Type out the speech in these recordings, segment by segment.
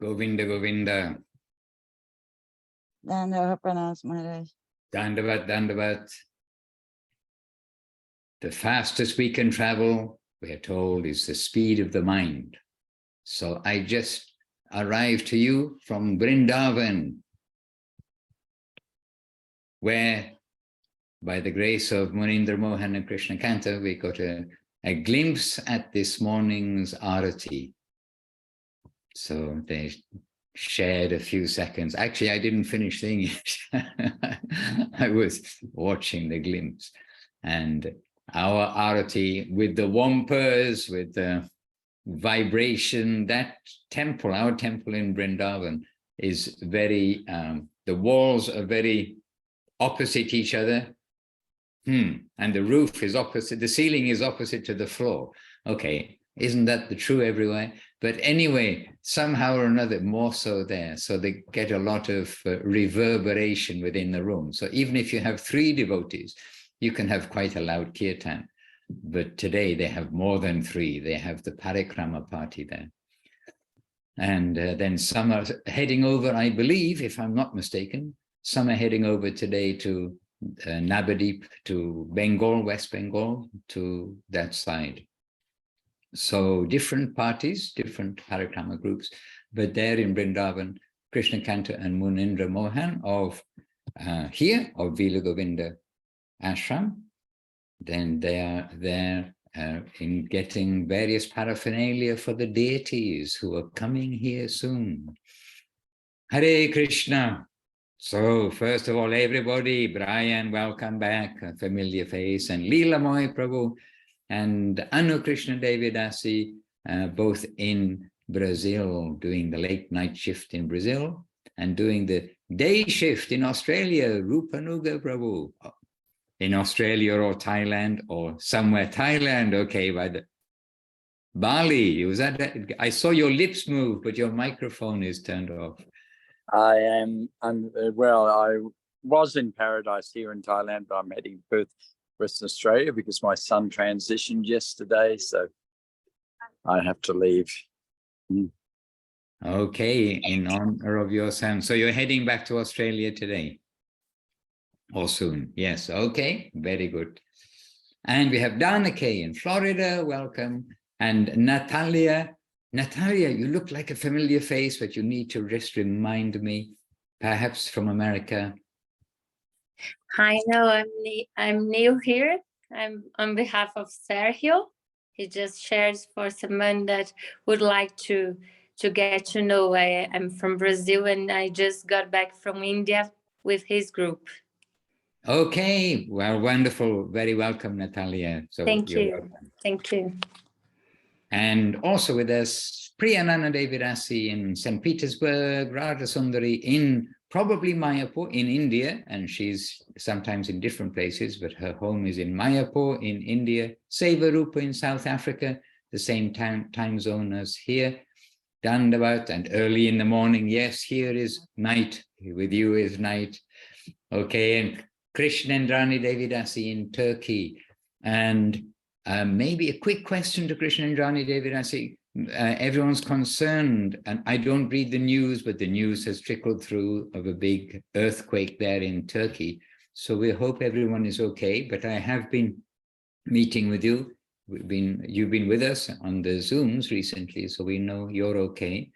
Govinda, Govinda. Dandavat Pranas Maharaj. Dandavat, Dandavat. The fastest we can travel, we are told, is the speed of the mind. So I just arrived to you from Vrindavan, where by the grace of Munindra Mohan and Krishna Kanta, we got a glimpse at this morning's arati. So they shared a few seconds. Actually, I didn't finish seeing it. I was watching the glimpse. And our arati with the wampers, with the vibration, that temple, our temple in Vrindavan, is very, the walls are very opposite each other. And the roof is opposite, the ceiling is opposite to the floor. Okay, isn't that the true everywhere? But anyway, somehow or another, more so there. So they get a lot of reverberation within the room. So even if you have 3 devotees, you can have quite a loud kirtan. But today they have more than 3. They have the parikrama party there. And then some are heading over, I believe, if I'm not mistaken, some are heading over today to Navadip, to Bengal, West Bengal, to that side. So different parties, different parikrama groups, but there in Vrindavan, Krishna Kanta and Munindra Mohan of here, of Vila Govinda Ashram, then they are there in getting various paraphernalia for the deities who are coming here soon. Hare Krishna. So first of all, everybody, Brian, welcome back, a familiar face, and Leela Moy Prabhu and Anu Krishna Devidasi, both in Brazil, doing the late night shift in Brazil, and doing the day shift in Australia, Rupanuga Prabhu, in Australia or Thailand or somewhere, Thailand, okay, by the Bali, was that, I saw your lips move, but your microphone is turned off. I am, well, I was in paradise here in Thailand, but I'm heading to Perth, Western Australia, because my son transitioned yesterday, so I have to leave. Okay, in honor of your son. So you're heading back to Australia today? Or soon? Yes, okay, very good. And we have Danake in Florida, welcome. And Natalia. Natalia, you look like a familiar face, but you need to just remind me, perhaps from America. Hi, no, I'm new here. I'm on behalf of Sergio. He just shares for someone that would like to get to know. I'm from Brazil and I just got back from India with his group. Okay, well, wonderful. Very welcome, Natalia. So thank you. Welcome. Thank you. And also with us, Priyanana Devidasi in St. Petersburg, Radha Sundari in probably Mayapur in India, and she's sometimes in different places, but her home is in Mayapur in India, Sevarupa in South Africa, the same time zone as here, Dandavat, and early in the morning, yes, here is night, with you is night. Okay, and Krishnendrani Devidasi in Turkey, and maybe a quick question to Krishnendrani Devidasi. Everyone's concerned, and I don't read the news, but the news has trickled through of a big earthquake there in Turkey. So we hope everyone is okay, but I have been meeting with you. You've been with us on the Zooms recently, so we know you're okay.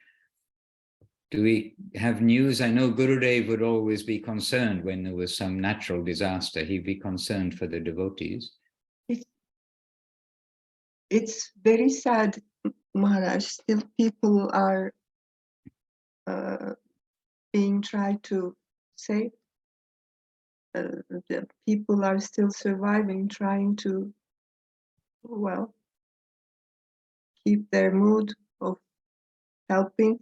Do we have news? I know Gurudev would always be concerned when there was some natural disaster. He'd be concerned for the devotees. It's very sad, Maharaj. Still people are being tried to save. The people are still surviving, trying to, well, keep their mood of helping.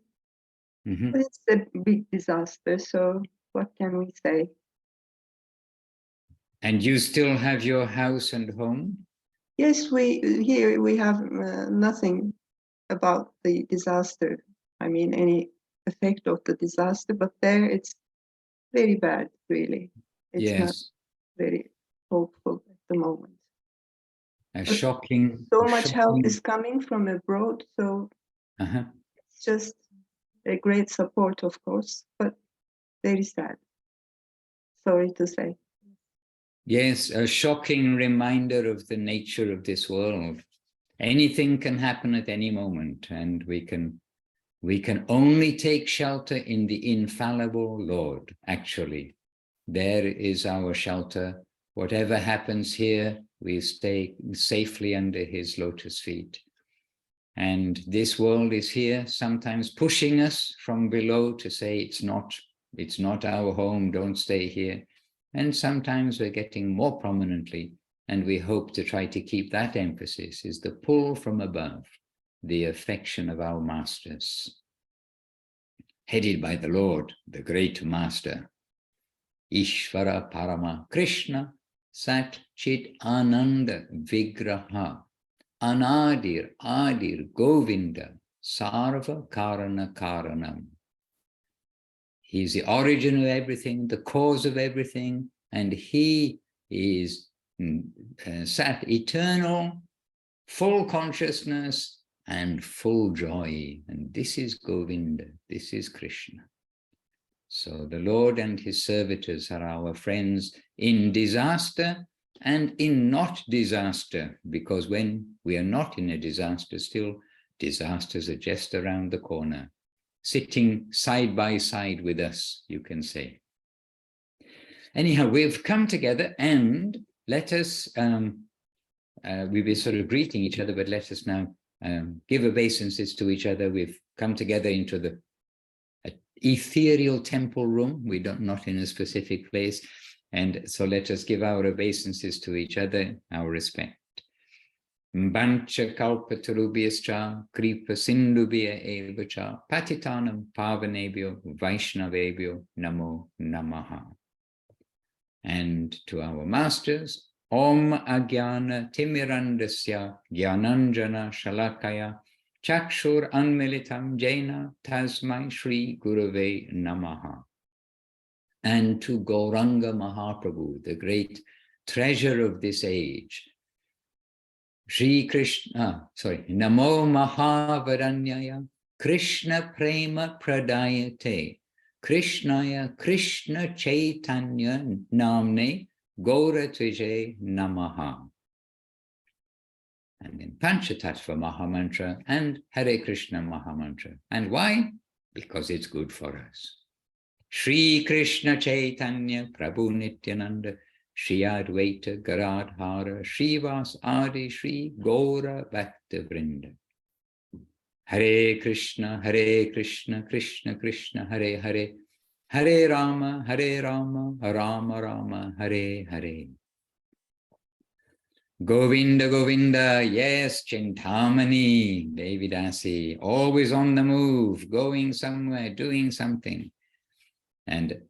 Mm-hmm. But it's a big disaster, so what can we say? And you still have your house and home? Yes, here we have nothing about the disaster. I mean, any effect of the disaster, but there it's very bad, really. It's Yes. not very hopeful at the moment. Shocking. So much help is coming from abroad, so it's just a great support, of course, but very sad. Sorry to say. Yes, a shocking reminder of the nature of this world. Anything can happen at any moment, and we can only take shelter in the infallible Lord, actually. There is our shelter. Whatever happens here, we stay safely under his lotus feet. And this world is here, sometimes pushing us from below to say, it's not our home, don't stay here. And sometimes we're getting more prominently, and we hope to try to keep that emphasis, is the pull from above, the affection of our masters. Headed by the Lord, the great master, Ishvara Parama Krishna Sat Chit Ananda Vigraha Anadir Adir Govinda Sarva Karana Karanam. He is the origin of everything, the cause of everything, and he is Sat, eternal, full consciousness and full joy. And this is Govinda, this is Krishna. So the Lord and his servitors are our friends in disaster and in not disaster, because when we are not in a disaster, still disasters are just around the corner, sitting side by side with us, you can say. Anyhow, we've come together, and let us, we've been sort of greeting each other, but let us now give obeisances to each other. We've come together into the ethereal temple room. We're not in a specific place. And so let us give our obeisances to each other, our respect. Bancha kalpatarubhyascha kripa sindubhya evacha patitanam pavanebhyo vaishnavebhyo namo namaha. And to our masters, Om Agyana Timirandasya Gyananjana Shalakaya Chakshur Anmilitam Jaina Tasmai Shri Gurave Namaha. And to Gauranga Mahaprabhu, the great treasure of this age, Shri Krishna, Namo Mahavaranyaya Krishna Prema Pradayate Krishnaya Krishna Chaitanya Namne Gaura Tvije Namaha. And then Panchatattva Mahamantra and Hare Krishna Mahamantra. And why? Because it's good for us. Shri Krishna Chaitanya Prabhu Nityananda Shri Advaita Garadhara Shrivas Adi Shri Gaura Bhakta Vrinda. Hare Krishna Krishna Krishna Hare Hare Hare Rama Rama Rama Hare Hare. Govinda Govinda, yes, Chintamani, Devidasi, always on the move, going somewhere, doing something. And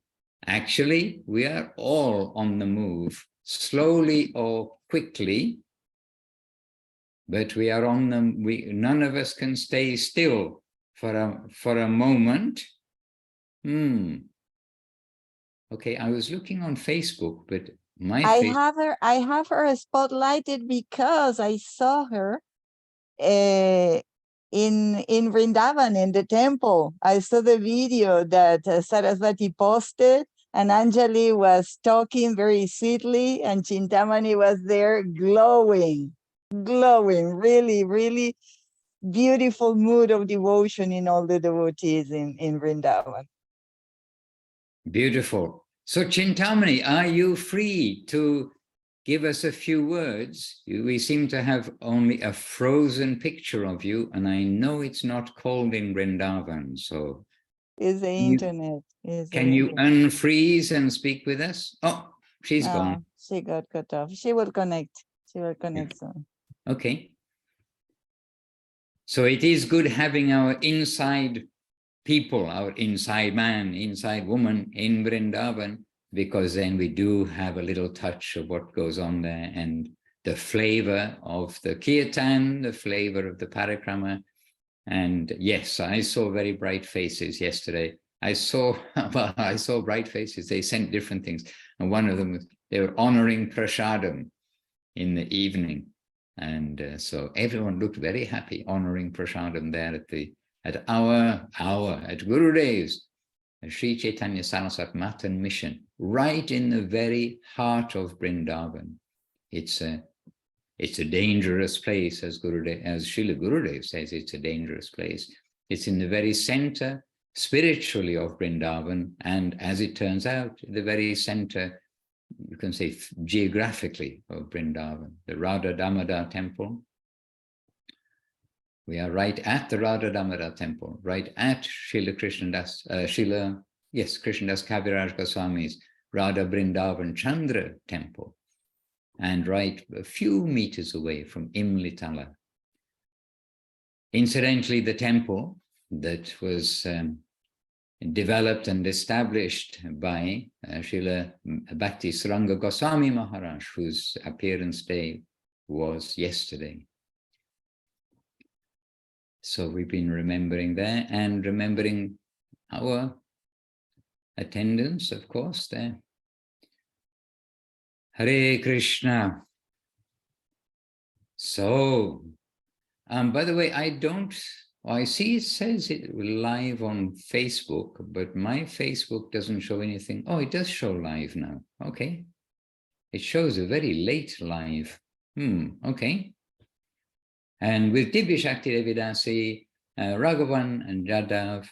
actually, we are all on the move, slowly or quickly, but we are on them. None of us can stay still for a moment. Okay, I was looking on Facebook, but I have her spotlighted because I saw her in Vrindavan, in the temple. I saw the video that Saraswati posted, and Anjali was talking very sweetly, and Chintamani was there glowing, really, really beautiful mood of devotion in all the devotees in Vrindavan. Beautiful. So Chintamani, are you free to give us a few words? We seem to have only a frozen picture of you, and I know it's not cold in Vrindavan, so... It's the internet. Can you unfreeze and speak with us? Oh, she's gone. She got cut off. She will connect. She will connect soon. Okay. So it is good having our inside people, our inside man, inside woman in Vrindavan, because then we do have a little touch of what goes on there, and the flavor of the kirtan, the flavor of the parikrama. And yes, I saw very bright faces yesterday. I saw bright faces. They sent different things. And one of them was, they were honoring prasadam in the evening. And so everyone looked very happy honoring prasadam there at Gurudev's Sri Chaitanya Saraswat Math and Mission, right in the very heart of Vrindavan. It's a dangerous place, as Srila Gurudev says, it's a dangerous place. It's in the very center, spiritually, of Vrindavan, and as it turns out, the very center, you can say geographically, of Vrindavan, the Radha Damodar temple. We are right at the Radha Damodar temple, right at Srila Krishnadas Kaviraj Goswami's Radha Vrindavan Chandra temple, and right a few meters away from Imlitala. Incidentally, the temple that was developed and established by Srila Bhakti Saranga Goswami Maharaj, whose appearance day was yesterday. So we've been remembering there and remembering our attendance, of course, there. Hare Krishna. So, by the way, I see it says it live on Facebook, but my Facebook doesn't show anything. Oh, it does show live now. Okay. It shows a very late live. Okay. And with Divya Shakti Devidasi, Raghavan and Jadav,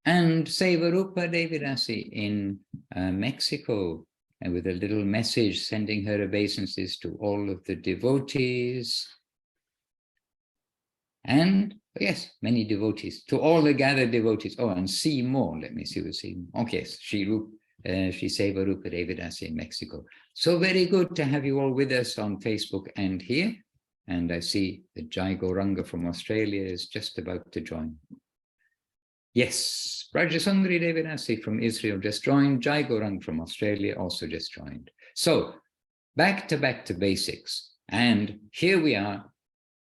and Sevarupa Devidasi in Mexico, and with a little message sending her obeisances to all of the devotees. And yes, many devotees, to all the gathered devotees. Oh, and see more. Let me see what's see. Oh, yes, Sri Sevarupa Devidasi in Mexico. So very good to have you all with us on Facebook and here. And I see that Jai Gauranga from Australia is just about to join. Yes, Rajasundari Devidasi from Israel just joined. Jai Gauranga from Australia also just joined. So back to basics. And here we are.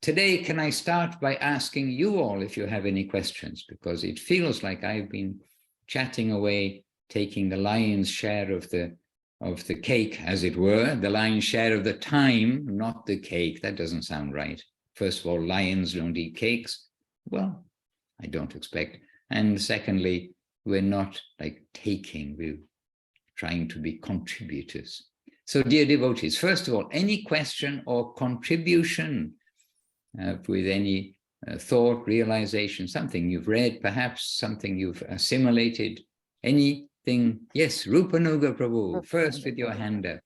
Today, can I start by asking you all if you have any questions? Because it feels like I've been chatting away, taking the lion's share of the cake, as it were, the lion's share of the time, not the cake. That doesn't sound right. First of all, lions don't eat cakes. Well, I don't expect. And secondly, we're not like taking, we're trying to be contributors. So dear devotees, first of all, any question or contribution with any thought, realization, something you've read, perhaps something you've assimilated, anything. Yes, Rupanuga Prabhu, first with your hand up.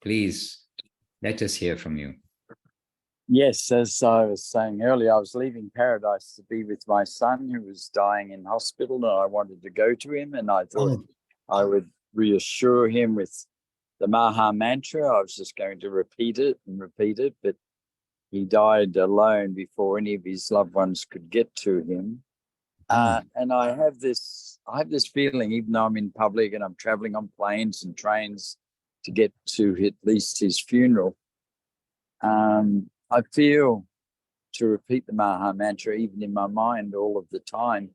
Please, let us hear from you. Yes, as I was saying earlier, I was leaving paradise to be with my son who was dying in hospital, and I wanted to go to him, and I thought I would reassure him with the Maha Mantra. I was just going to repeat it, but he died alone before any of his loved ones could get to him. And I have this feeling, even though I'm in public and I'm traveling on planes and trains to get to at least his funeral, I feel to repeat the Maha Mantra even in my mind all of the time,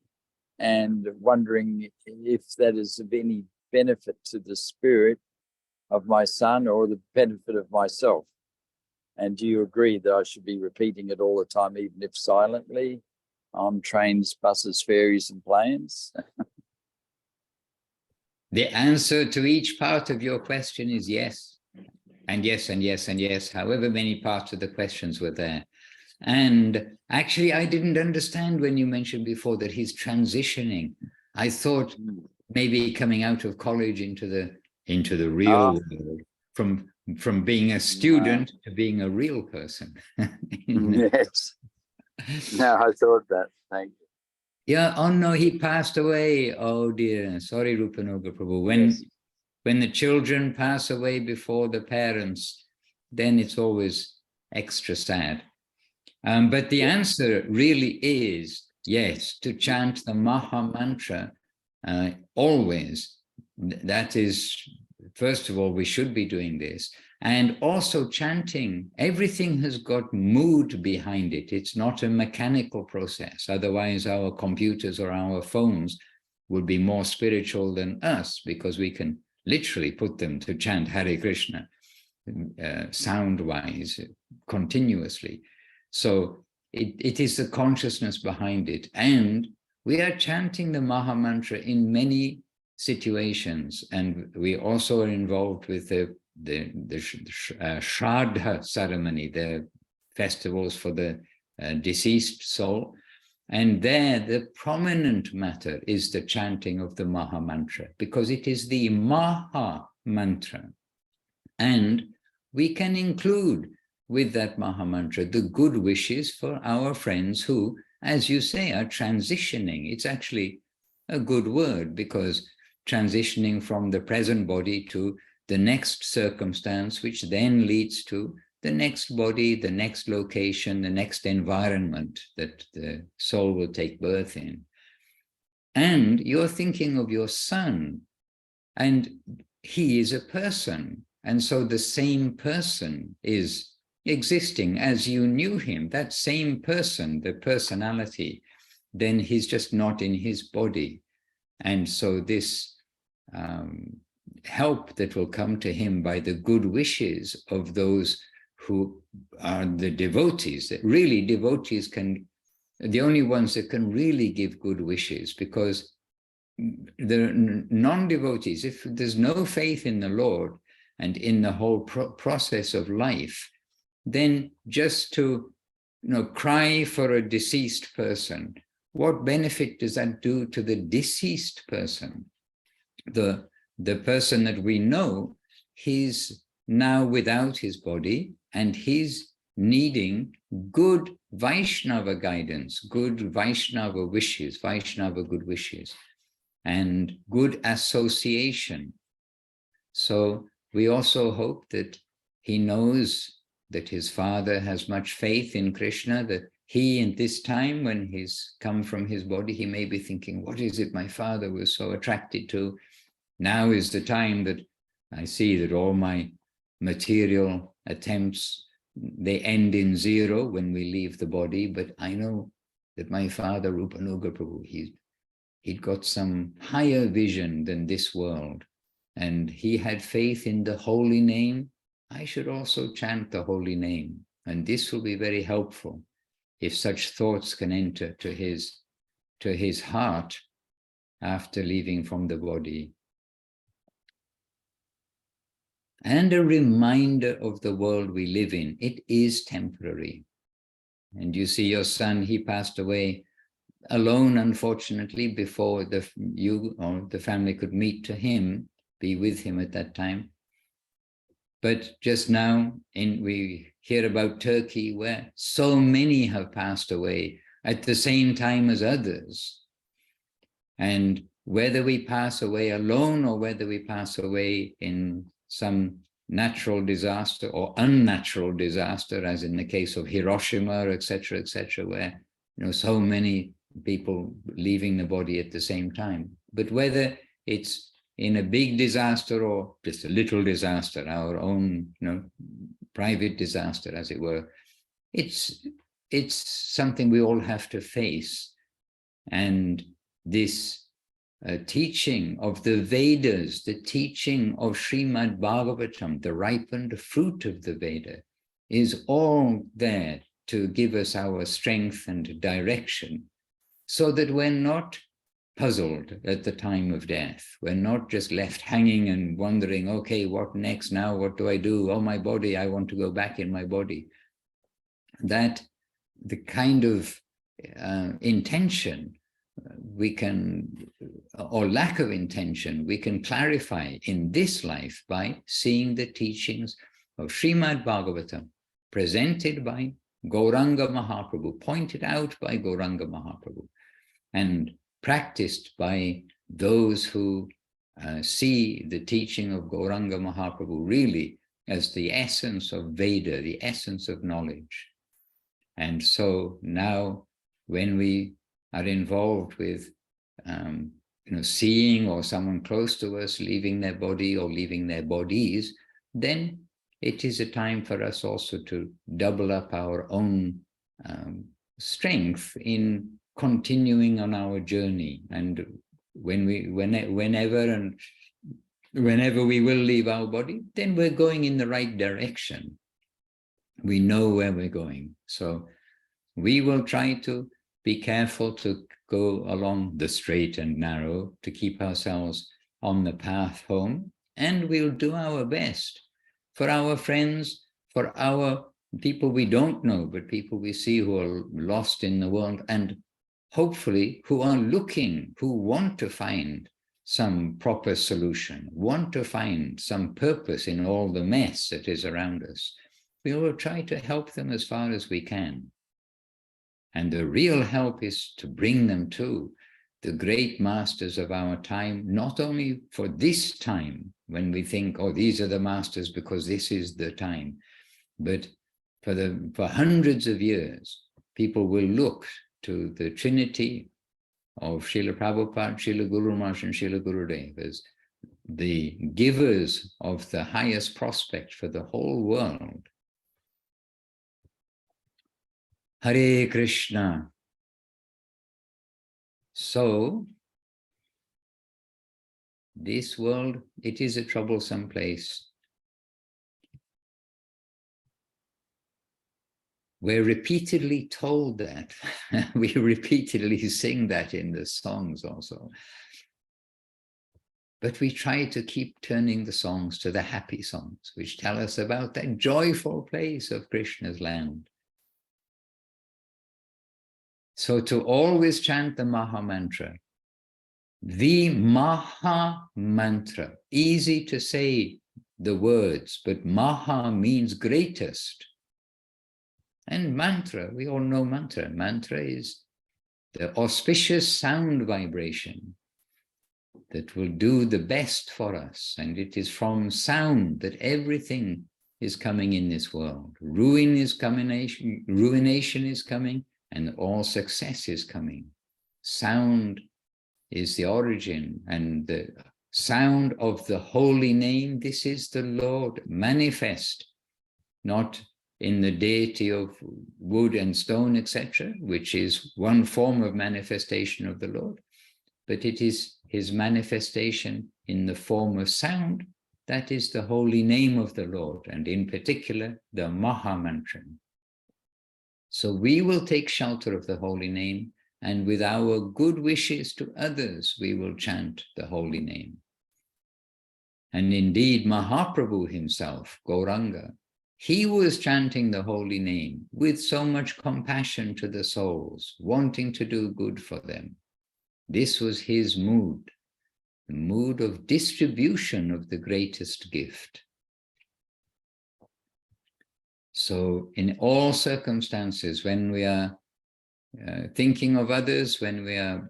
and wondering if that is of any benefit to the spirit of my son or the benefit of myself. And do you agree that I should be repeating it all the time, even if silently, on trains, buses, ferries, and planes? The answer to each part of your question is yes. And yes, and yes, and yes, however many parts of the questions were there. And actually, I didn't understand when you mentioned before that he's transitioning. I thought maybe coming out of college into the real world, from being a student to being a real person. Yes. No, I thought that. Thank you. Yeah, oh no, he passed away. Oh dear, sorry, Rupanuga Prabhu. When the children pass away before the parents, then it's always extra sad. But the answer really is yes, to chant the Maha Mantra always. That is, first of all, we should be doing this. And also chanting, everything has got mood behind it. It's not a mechanical process. Otherwise, our computers or our phones would be more spiritual than us, because we can literally put them to chant Hare Krishna sound-wise continuously. So it is the consciousness behind it. And we are chanting the Maha Mantra in many situations, and we also are involved with the Shraddha ceremony, the festivals for the deceased soul. And there, the prominent matter is the chanting of the Maha Mantra, because it is the Maha Mantra. And we can include with that Maha Mantra the good wishes for our friends who, as you say, are transitioning. It's actually a good word, because transitioning from the present body to the next circumstance, which then leads to the next body, the next location, the next environment that the soul will take birth in. And you're thinking of your son, and he is a person. And so the same person is existing as you knew him, that same person, the personality, then he's just not in his body. And so this help that will come to him by the good wishes of those who are the devotees, that really devotees can, the only ones that can really give good wishes, because the non-devotees, if there's no faith in the Lord and in the whole process of life, then just to cry for a deceased person, what benefit does that do to the deceased person? The person that we know, he's now without his body, and he's needing good Vaishnava guidance, good Vaishnava wishes, Vaishnava good wishes, and good association. So we also hope that he knows that his father has much faith in Krishna, that he, in this time when he's come from his body, he may be thinking, what is it my father was so attracted to? Now is the time that I see that all my material attempts, they end in zero when we leave the body, but I know that my father, Rupanuga Prabhu, he'd got some higher vision than this world, and he had faith in the holy name. I should also chant the holy name, and this will be very helpful if such thoughts can enter to his heart after leaving from the body. And a reminder of the world we live in. It is temporary. And you see your son, he passed away alone, unfortunately, before you or the family could meet to him, be with him at that time. But just now, we hear about Turkey, where so many have passed away at the same time as others. And whether we pass away alone or whether we pass away in some natural disaster or unnatural disaster, as in the case of Hiroshima, etc., where so many people leaving the body at the same time. But whether it's in a big disaster or just a little disaster, our own private disaster, as it were, it's something we all have to face. And this teaching of the Vedas, the teaching of Srimad Bhagavatam, the ripened fruit of the Veda, is all there to give us our strength and direction, so that we're not puzzled at the time of death. We're not just left hanging and wondering, okay, what next now? What do I do? Oh, my body, I want to go back in my body. That the kind of intention we can, or lack of intention, we can clarify in this life by seeing the teachings of Srimad Bhagavatam presented by Gauranga Mahaprabhu, pointed out by Gauranga Mahaprabhu, and practiced by those who see the teaching of Gauranga Mahaprabhu really as the essence of Veda, the essence of knowledge. And so now when we are involved with seeing or someone close to us leaving their body or leaving their bodies, then it is a time for us also to double up our own strength in continuing on our journey. And whenever we will leave our body, then we're going in the right direction. We know where we're going. So we will try to be careful to go along the straight and narrow, to keep ourselves on the path home, and we'll do our best for our friends, for our people we don't know, but people we see who are lost in the world, and hopefully who are looking, who want to find some proper solution, want to find some purpose in all the mess that is around us. We will try to help them as far as we can. And the real help is to bring them to the great masters of our time, not only for this time, when we think, oh, these are the masters because this is the time, but for hundreds of years, people will look to the Trinity of Srila Prabhupada, Srila Guru Maharaj, and Srila Gurudev as the givers of the highest prospect for the whole world. Hare Krishna. So, this world, it is a troublesome place. We're repeatedly told that. We repeatedly sing that in the songs also. But we try to keep turning the songs to the happy songs, which tell us about that joyful place of Krishna's land. So to always chant the Maha Mantra, the Maha Mantra, easy to say the words, but Maha means greatest. And mantra, we all know mantra. Mantra is the auspicious sound vibration that will do the best for us. And it is from sound that everything is coming in this world. Ruination is coming, and all success is coming. Sound is the origin, and the sound of the holy name, this is the Lord manifest, not in the deity of wood and stone, etc., which is one form of manifestation of the Lord, but it is his manifestation in the form of sound. That is the holy name of the Lord, and in particular, the Maha Mantra. So we will take shelter of the holy name, and with our good wishes to others, we will chant the holy name. And indeed, Mahaprabhu himself, Gauranga, he was chanting the holy name with so much compassion to the souls, wanting to do good for them. This was his mood, the mood of distribution of the greatest gift. So in all circumstances, when we are thinking of others, when we are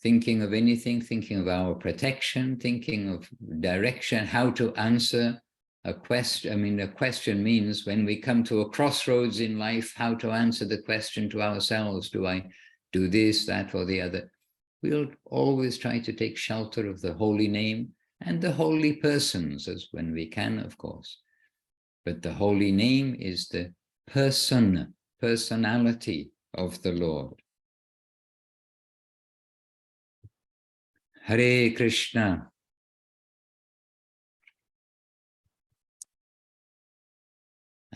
thinking of anything, thinking of our protection, thinking of direction, how to answer a question. I mean, a question means when we come to a crossroads in life, how to answer the question to ourselves. Do I do this, that, or the other? We'll always try to take shelter of the holy name and the holy persons, as when we can, of course. But the holy name is the personality of the Lord. Hare Krishna.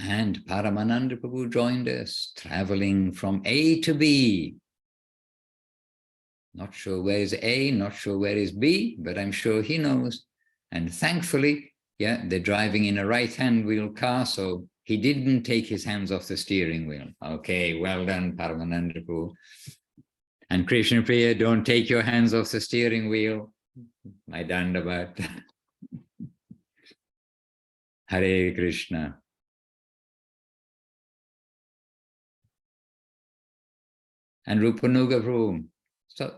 And Paramananda Prabhu joined us, traveling from A to B. Not sure where is A, not sure where is B, but I'm sure he knows. And thankfully, yeah, they're driving in a right-hand wheel car, so he didn't take his hands off the steering wheel. Okay, well done, Paramananda Prabhu. And Krishna Priya, don't take your hands off the steering wheel. My dandavat. Hare Krishna. And Rupanuga Prabhu, so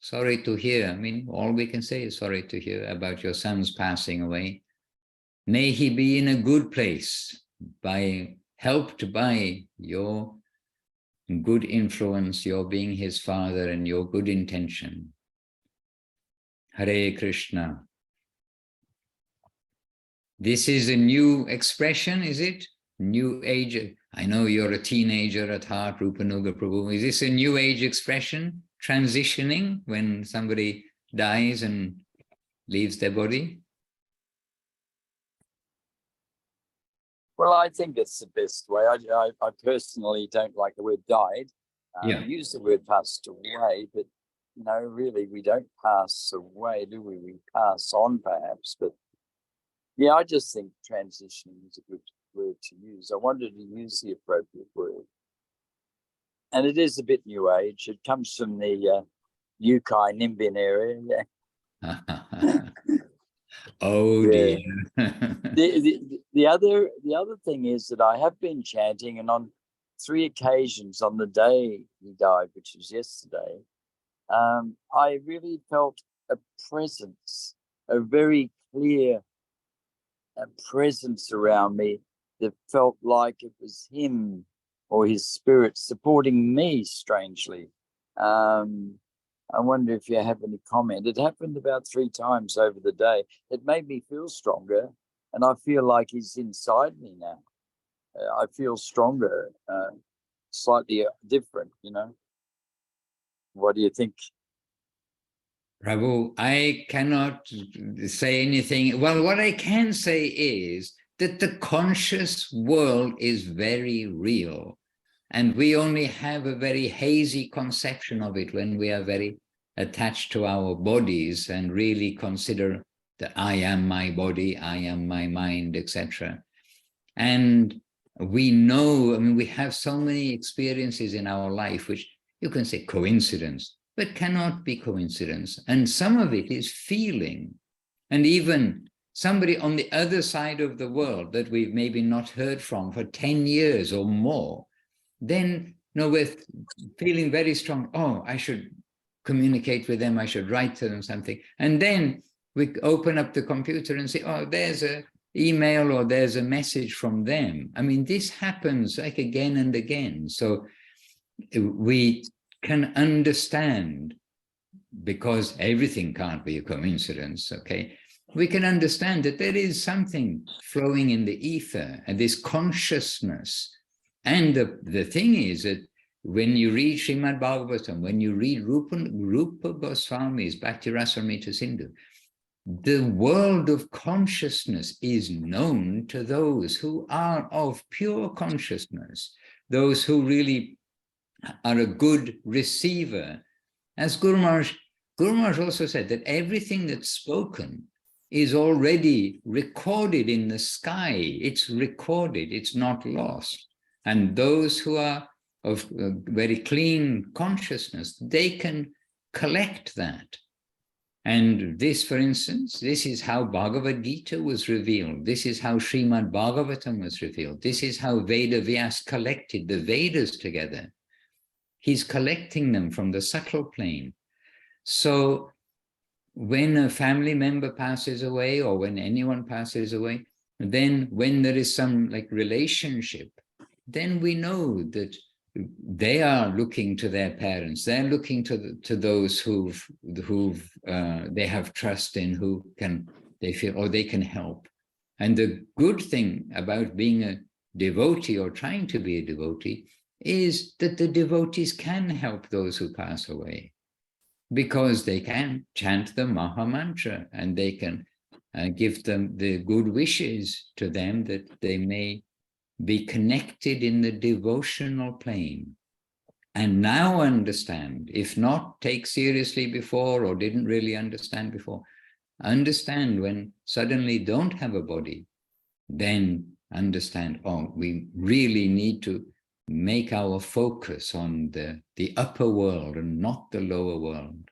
sorry to hear. I mean, all we can say is sorry to hear about your son's passing away. May he be in a good place, helped by your good influence, your being his father, and your good intention. Hare Krishna. This is a new expression, is it? New age. I know you're a teenager at heart, Rupanuga Prabhu. Is this a new age expression, transitioning when somebody dies and leaves their body? Well, I think it's the best way. I personally don't like the word died. Yeah. We use the word passed away, but no, really, we don't pass away, do we? We pass on, perhaps. But yeah, I just think transitioning is a good word to use. I wanted to use the appropriate word. And it is a bit new age. It comes from the Yukai Nimbin area. Oh Yeah. dear. The other thing is that I have been chanting, and on 3 occasions on the day he died, which was yesterday, I really felt a presence, a very clear presence around me that felt like it was him or his spirit supporting me, strangely. I wonder if you have any comment. It happened about 3 times over the day. It made me feel stronger, and I feel like he's inside me now. I feel stronger, slightly different, you know. What do you think? Prabhu, I cannot say anything. Well, what I can say is that the conscious world is very real. And we only have a very hazy conception of it when we are very attached to our bodies and really consider that I am my body, I am my mind, etc. And we know, I mean, we have so many experiences in our life, which you can say coincidence, but cannot be coincidence. And some of it is feeling. And even somebody on the other side of the world that we've maybe not heard from for 10 years or more, then we're feeling very strong. Oh, I should communicate with them. I should write to them something. And then we open up the computer and say, oh, there's an email or there's a message from them. I mean, this happens like again and again. So we can understand, because everything can't be a coincidence, okay? We can understand that there is something flowing in the ether and this consciousness. And the thing is that when you read Srimad Bhagavatam, when you read Rupa Goswami's Bhakti Rasamrita Sindhu, the world of consciousness is known to those who are of pure consciousness, those who really are a good receiver. As Guru Maharaj also said that everything that's spoken is already recorded in the sky. It's recorded, it's not lost. And those who are of very clean consciousness, they can collect that. And this, for instance, this is how Bhagavad Gita was revealed. This is how Srimad Bhagavatam was revealed. This is how Veda Vyas collected the Vedas together. He's collecting them from the subtle plane. So when a family member passes away, or when anyone passes away, then when there is some like relationship, then we know that they are looking to their parents. They're looking to those who they have trust in, who can they feel, or they can help. And the good thing about being a devotee or trying to be a devotee is that the devotees can help those who pass away, because they can chant the Maha Mantra and they can give them the good wishes to them that they may be connected in the devotional plane and now understand, if not take seriously before or didn't really understand before, understand when suddenly don't have a body, then understand, oh, we really need to make our focus on the upper world and not the lower world.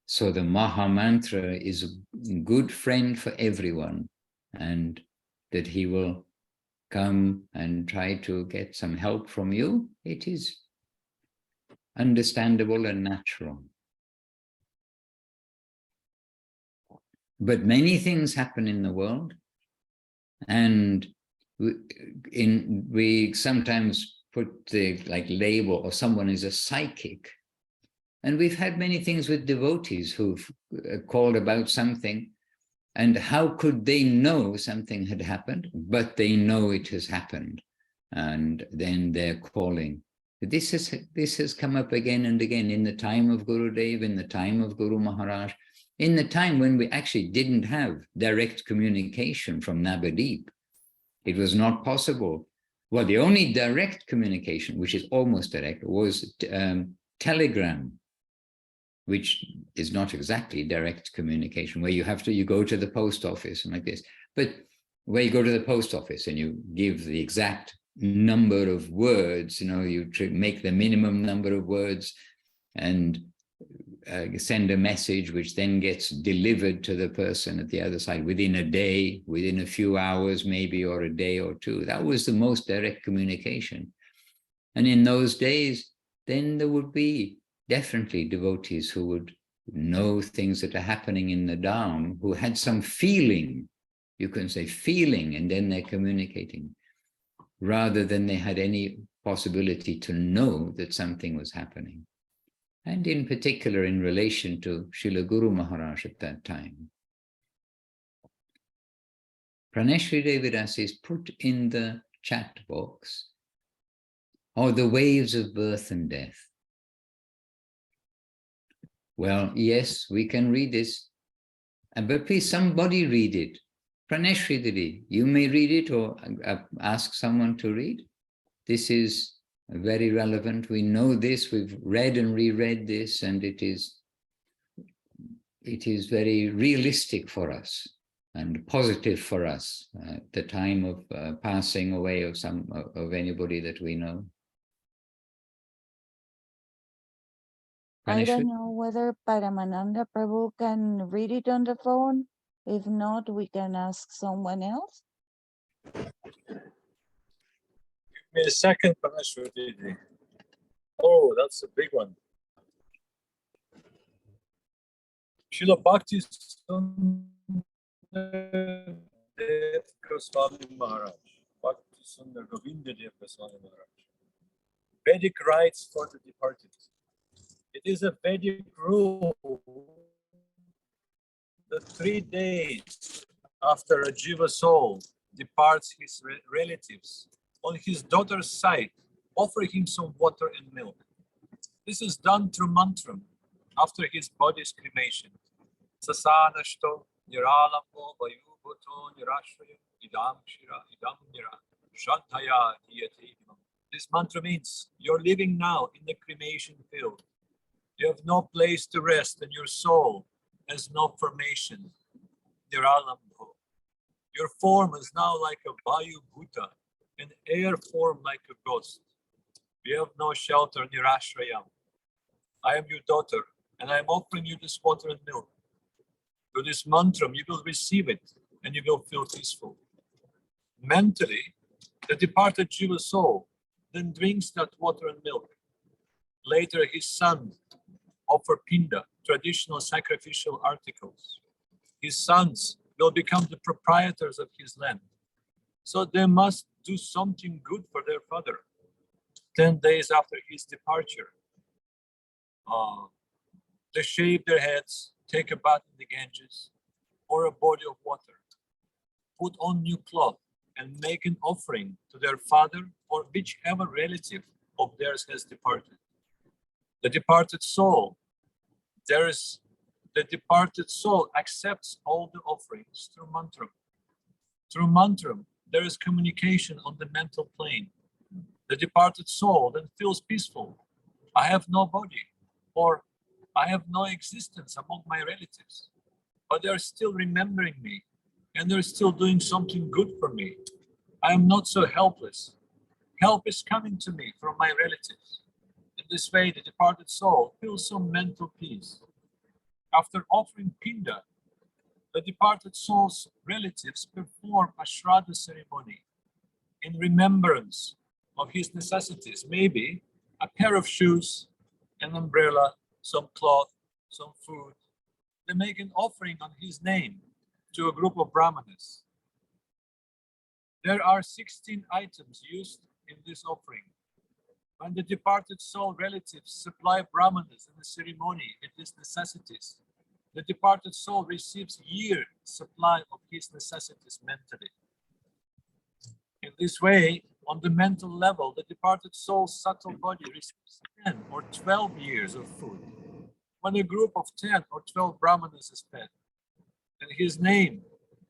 So the Maha Mantra is a good friend for everyone, and that he will come and try to get some help from you, it is understandable and natural. But many things happen in the world, and we sometimes put the label, or someone is a psychic. And we've had many things with devotees who've called about something, and how could they know something had happened, but they know it has happened, and then they're calling. This has come up again and again in the time of Gurudev, in the time of Guru Maharaj, in the time when we actually didn't have direct communication from Navadip. It was not possible Well, the only direct communication, which is almost direct, was telegram, which is not exactly direct communication, where you go to the post office and like this, but where you go to the post office and you give the exact number of words, you make the minimum number of words and send a message which then gets delivered to the person at the other side within a day, within a few hours maybe, or a day or two. That was the most direct communication. And in those days, then there would be definitely devotees who would know things that are happening in the Dham, who had some feeling, you can say feeling, and then they're communicating, rather than they had any possibility to know that something was happening. And in particular, in relation to Srila Guru Maharaj at that time. Praneshri Devidas is put in the chat box, or the waves of birth and death. Well, yes, we can read this, but please somebody read it. Praneshri Didi, you may read it or ask someone to read. This is very relevant. We know this, we've read and reread this, and it is very realistic for us and positive for us at the time of passing away of anybody that we know. I don't know whether Paramananda Prabhu can read it on the phone. If not, we can ask someone else. Give me a second, Praneshri Didi. Oh, that's a big one. Srila Bhakti Sundar Dev Goswami Maharaj. Bhakti Sundar Govinda Dev Goswami Maharaj. Vedic rites for the departed. It is a Vedic rule that 3 days after a Jiva soul departs his relatives, on his daughter's side, offer him some water and milk. This is done through mantram after his body's cremation. Sasanashto niralambo vayubhoto nirashrayam idam shira idam nira shantaya diyate. This mantra means you're living now in the cremation field. You have no place to rest, and your soul has no formation. Niralambo. Your form is now like a Vayu Bhuta, an air form like a ghost. You have no shelter, Nirashrayam. I am your daughter, and I am offering you this water and milk. Through this mantram, you will receive it, and you will feel peaceful. Mentally, the departed Jiva soul then drinks that water and milk. Later, his son offer pinda, traditional sacrificial articles. His sons will become the proprietors of his land. So they must do something good for their father. 10 days after his departure, they shave their heads, take a bath in the Ganges, or a body of water, put on new cloth, and make an offering to their father or whichever relative of theirs has departed. The departed soul, the departed soul accepts all the offerings through mantram. Through mantram, there is communication on the mental plane. The departed soul then feels peaceful. I have no body, or I have no existence among my relatives, but they're still remembering me, and they're still doing something good for me. I am not so helpless. Help is coming to me from my relatives. In this way, the departed soul feels some mental peace. After offering pinda, the departed soul's relatives perform a Shraddha ceremony in remembrance of his necessities, maybe a pair of shoes, an umbrella, some cloth, some food. They make an offering on his name to a group of brahmanas. There are 16 items used in this offering. When the departed soul relatives supply brahmanas in the ceremony with his necessities, the departed soul receives year supply of his necessities mentally. In this way, on the mental level, the departed soul's subtle body receives 10 or 12 years of food. When a group of 10 or 12 brahmanas is fed, and his name,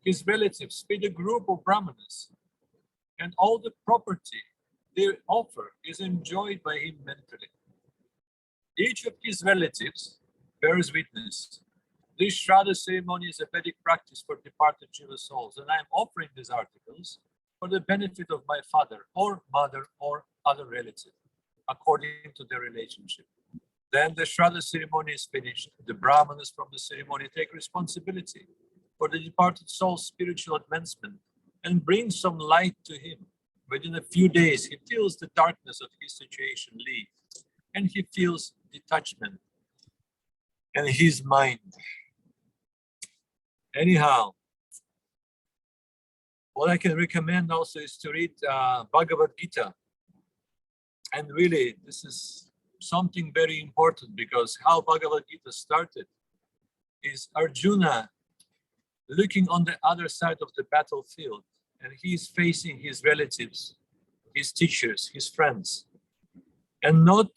his relatives feed a group of brahmanas, and all the property they offer is enjoyed by him mentally. Each of his relatives bears witness. This Shraddha ceremony is a Vedic practice for departed Jiva souls, and I am offering these articles for the benefit of my father or mother or other relative, according to their relationship. Then the Shraddha ceremony is finished. The Brahmanas from the ceremony take responsibility for the departed soul's spiritual advancement and bring some light to him. Within a few days, he feels the darkness of his situation leave, and he feels detachment and his mind. Anyhow, what I can recommend also is to read Bhagavad Gita. And really, this is something very important, because how Bhagavad Gita started is Arjuna looking on the other side of the battlefield, and he's facing his relatives, his teachers, his friends. And not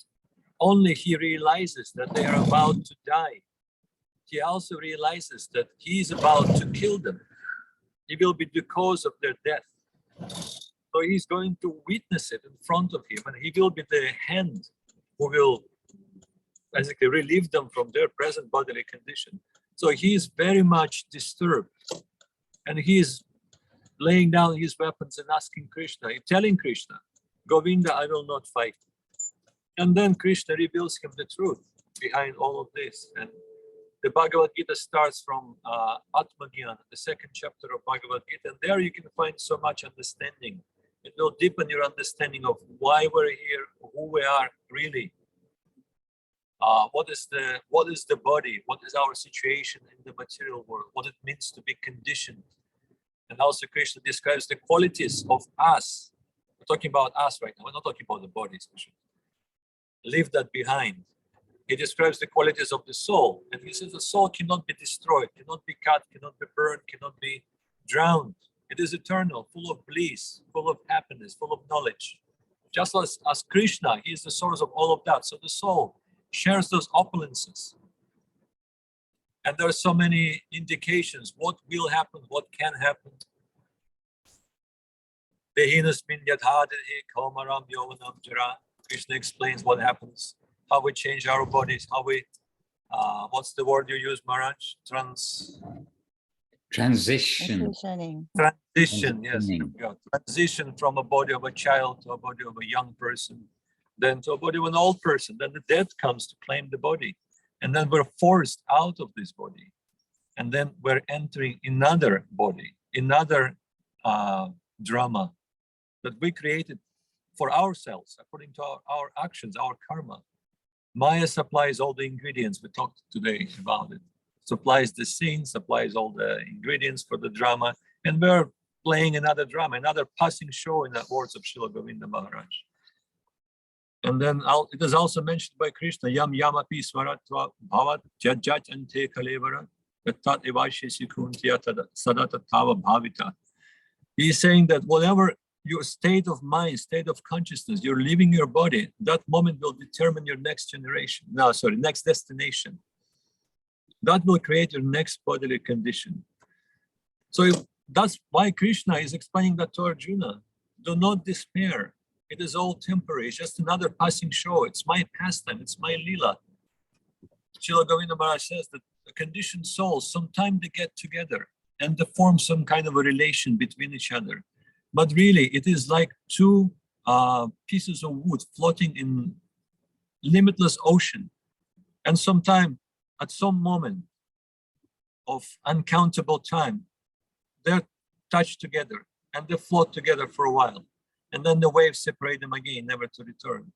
only he realizes that they are about to die, he also realizes that he is about to kill them. He will be the cause of their death. So he's going to witness it in front of him, and he will be the hand who will basically relieve them from their present bodily condition. So he is very much disturbed, and he is laying down his weapons and asking Krishna, telling Krishna, Govinda, I will not fight. And then Krishna reveals him the truth behind all of this. And the Bhagavad Gita starts from Atmagyan, the second chapter of Bhagavad Gita, and there you can find so much understanding. It will deepen your understanding of why we're here, who we are really. What is the body? What is our situation in the material world? What it means to be conditioned. And also Krishna describes the qualities of us. We're talking about us right now. We're not talking about the body, especially. Leave that behind. He describes the qualities of the soul. And he says the soul cannot be destroyed, cannot be cut, cannot be burned, cannot be drowned. It is eternal, full of bliss, full of happiness, full of knowledge. Just as Krishna, he is the source of all of that. So the soul shares those opulences. And there are so many indications what will happen, what can happen. Krishna explains what happens, how we change our bodies, how we, what's the word you use, Maharaj? Transition. Transitioning. Yes. Transition from a body of a child to a body of a young person, then to a body of an old person. Then the death comes to claim the body. And then we're forced out of this body. And then we're entering another body, another drama that we created for ourselves, according to our actions, our karma. Maya supplies all the ingredients. We talked today about it. Supplies the scene, supplies all the ingredients for the drama. And we're playing another drama, another passing show, in the words of Srila Govinda Maharaj. And then it is also mentioned by Krishna, Yam Yamapi Swaratva Bhavat Jajjat Ante Kalevara Tat Evashi Sikuntia Sadata Tava Bhavita. He is saying that whatever your state of mind, state of consciousness, you're leaving your body, that moment will determine your next next destination. That will create your next bodily condition. So that's why Krishna is explaining that to Arjuna. Do not despair. It is all temporary. It's just another passing show. It's my pastime. It's my lila. Srila Govinda Maharaj says that the conditioned souls, sometimes they get together and they form some kind of a relation between each other. But really, it is like two pieces of wood floating in limitless ocean. And sometime, at some moment of uncountable time, they're touched together and they float together for a while. And then the waves separate them again, never to return.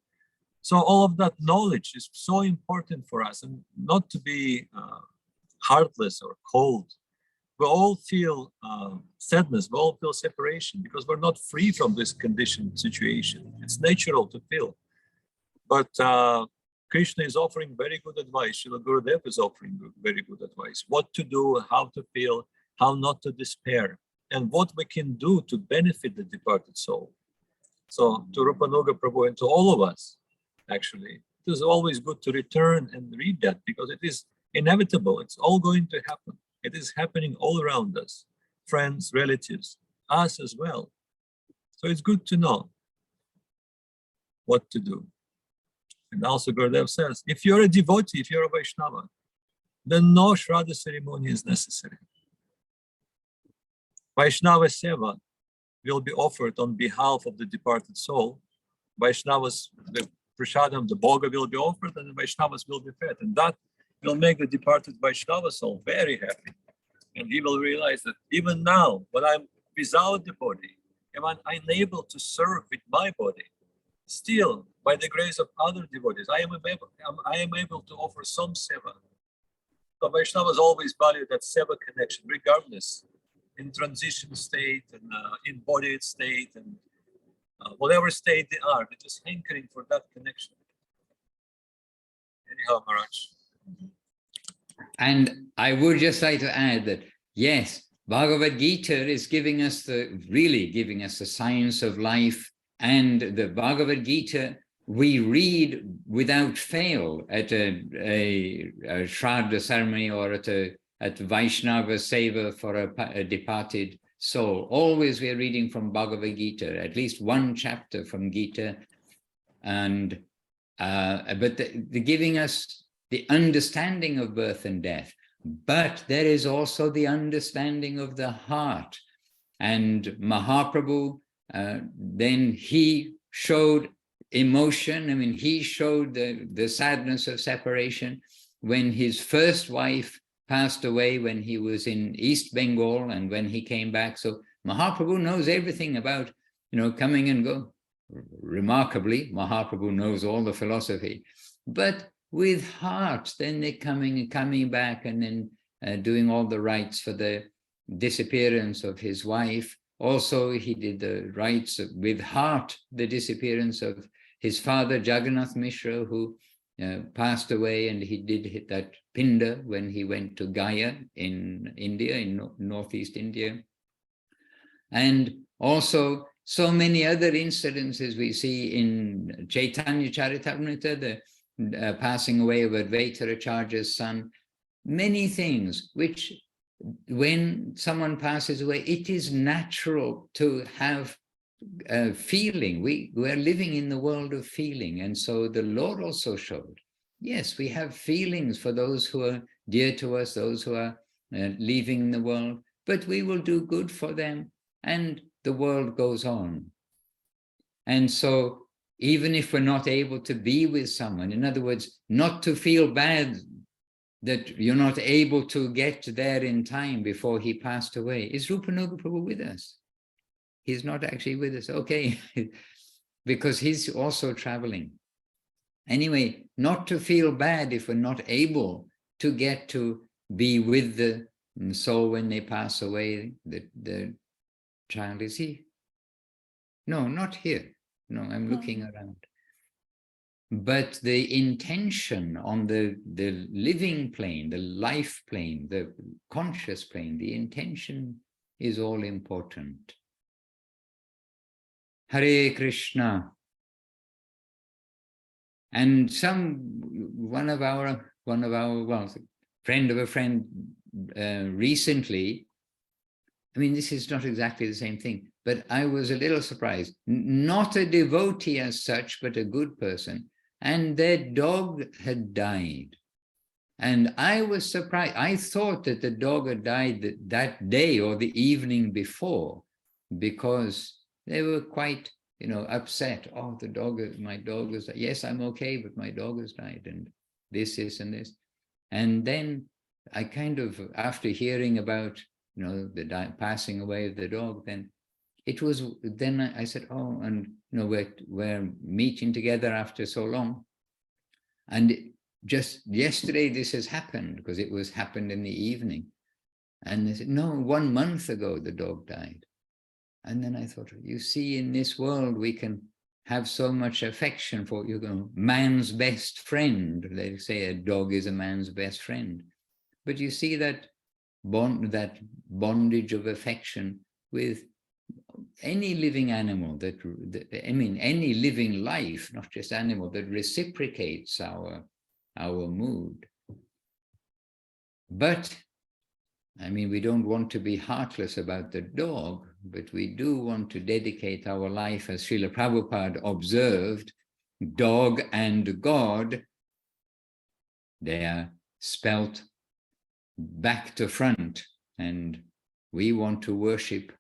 So all of that knowledge is so important for us, and not to be heartless or cold. We all feel sadness, we all feel separation, because we're not free from this conditioned situation. It's natural to feel. But Krishna is offering very good advice. Srila Gurudev is offering very good advice. What to do, how to feel, how not to despair, and what we can do to benefit the departed soul. So to Rupanuga Prabhu and to all of us, actually, it is always good to return and read that, because it is inevitable. It's all going to happen. It is happening all around us, friends, relatives, us as well. So it's good to know what to do. And also Gurudev says, if you're a devotee, if you're a Vaishnava, then no Shraddha ceremony is necessary. Vaishnava Seva will be offered on behalf of the departed soul. Vaishnavas, the prasadam, the bhoga will be offered, and the Vaishnavas will be fed. And that will make the departed Vaishnava soul very happy. And he will realize that even now, when I'm without the body, and I'm unable to serve with my body, still, by the grace of other devotees, I am able to offer some seva. So Vaishnavas always value that seva connection, regardless in transition state and embodied state and whatever state they are. They're just hankering for that connection. Anyhow, Maharaj. And I would just like to add that, yes, Bhagavad Gita is giving us really giving us the science of life, and the Bhagavad Gita we read without fail at a Shraddha ceremony or at Vaishnava Seva for a departed soul. Always we are reading from Bhagavad Gita, at least one chapter from Gita, and but the giving us the understanding of birth and death. But there is also the understanding of the heart. And Mahaprabhu, then he showed emotion. I mean, he showed the sadness of separation when his first wife passed away when he was in East Bengal and when he came back. So Mahaprabhu knows everything about, coming and go. Remarkably, Mahaprabhu knows all the philosophy. But with heart, then they're coming back and then doing all the rites for the disappearance of his wife. Also, he did the rites with heart, the disappearance of his father, Jagannath Mishra, who passed away, and he did hit that Pinda when he went to Gaya in India, in northeast India. And also, so many other incidences we see in Chaitanya Charitamrita, the passing away of Advaita Acharya's son, many things which, when someone passes away, it is natural to have feeling. We are living in the world of feeling. And so the Lord also showed, yes, we have feelings for those who are dear to us, those who are leaving the world, but we will do good for them, and the world goes on. And so even if we're not able to be with someone, in other words, not to feel bad that you're not able to get there in time before he passed away. Is Rupanuga Prabhu with us? He's not actually with us, okay, because he's also traveling. Anyway, not to feel bad if we're not able to get to be with the soul when they pass away. The child, is he? No, not here. No, I'm looking around. But the intention on the living plane, the life plane, the conscious plane, the intention is all important. Hare Krishna. And one of our friend of a friend recently, I mean, this is not exactly the same thing, but I was a little surprised. Not a devotee as such, but a good person. And their dog had died. And I was surprised. I thought that the dog had died that day or the evening before, because they were quite, upset. Oh, my dog has died. Yes, I'm okay, but my dog has died, and this, and this. And then I kind of, after hearing about, the passing away of the dog, then I said, oh, and we're meeting together after so long. And just yesterday this has happened, because it happened in the evening. And they said, no, 1 month ago the dog died. And then I thought, you see, in this world we can have so much affection for, man's best friend. They say a dog is a man's best friend. But you see that bondage of affection with any living animal any living life, not just animal, that reciprocates our mood. But I mean, we don't want to be heartless about the dog, but we do want to dedicate our life, as Srila Prabhupada observed, dog and God, they are spelt back to front, and we want to worship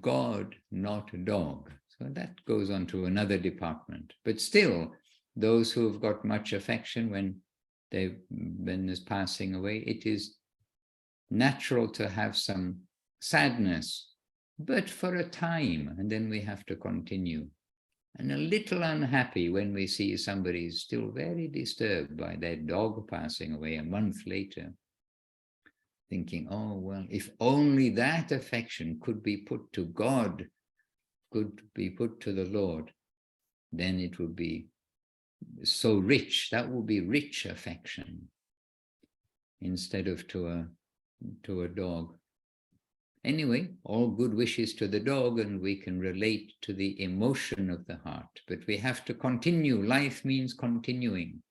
God, not dog. So that goes on to another department. But still, those who have got much affection when is passing away, it is natural to have some sadness, but for a time, and then we have to continue. And a little unhappy when we see somebody still very disturbed by their dog passing away a month later, thinking, oh, well, if only that affection could be put to God, could be put to the Lord, then it would be so rich. That would be rich affection instead of to a dog. Anyway, all good wishes to the dog, and we can relate to the emotion of the heart, but we have to continue. Life means continuing.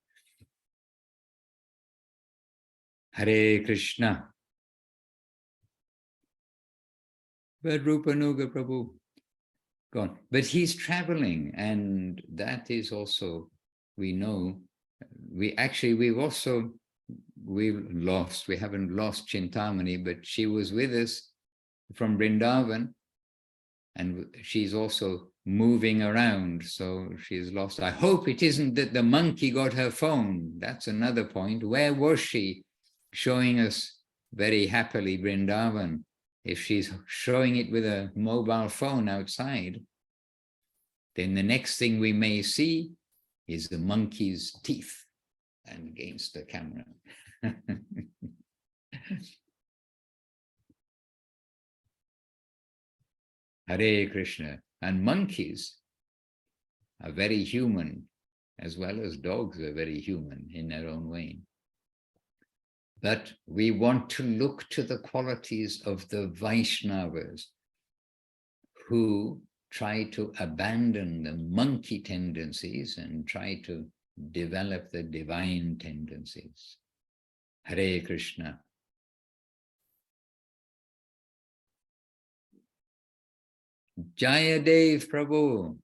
Hare Krishna. But Rupanuga Prabhu gone. But he's traveling, and that is also, we know, we haven't lost Chintamani, but she was with us from Vrindavan, and she's also moving around, so she's lost. I hope it isn't that the monkey got her phone. That's another point. Where was she showing us very happily Vrindavan? If she's showing it with a mobile phone outside, then the next thing we may see is the monkey's teeth and against the camera. Hare Krishna. And monkeys are very human, as well as dogs are very human in their own way. But we want to look to the qualities of the Vaishnavas who try to abandon the monkey tendencies and try to develop the divine tendencies. Hare Krishna. Jayadev Prabhu.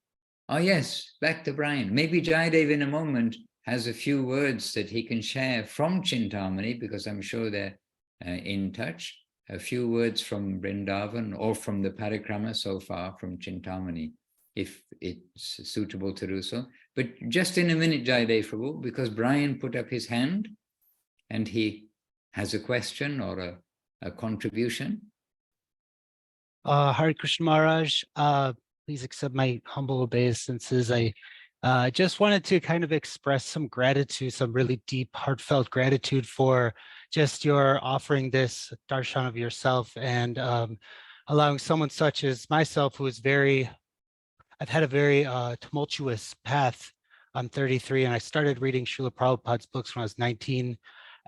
Oh yes, back to Brian. Maybe Jayadev in a moment has a few words that he can share from Chintamani, because I'm sure they're in touch. A few words from Vrindavan or from the parikrama so far from Chintamani, if it's suitable to do so. But just in a minute, Jayadev Prabhu, because Brian put up his hand and he has a question or a contribution. Hare Krishna Maharaj, please accept my humble obeisances. I just wanted to kind of express some gratitude, some really deep, heartfelt gratitude for just your offering this darshan of yourself and allowing someone such as myself, who is I've had a very tumultuous path. I'm 33 and I started reading Srila Prabhupada's books when I was 19.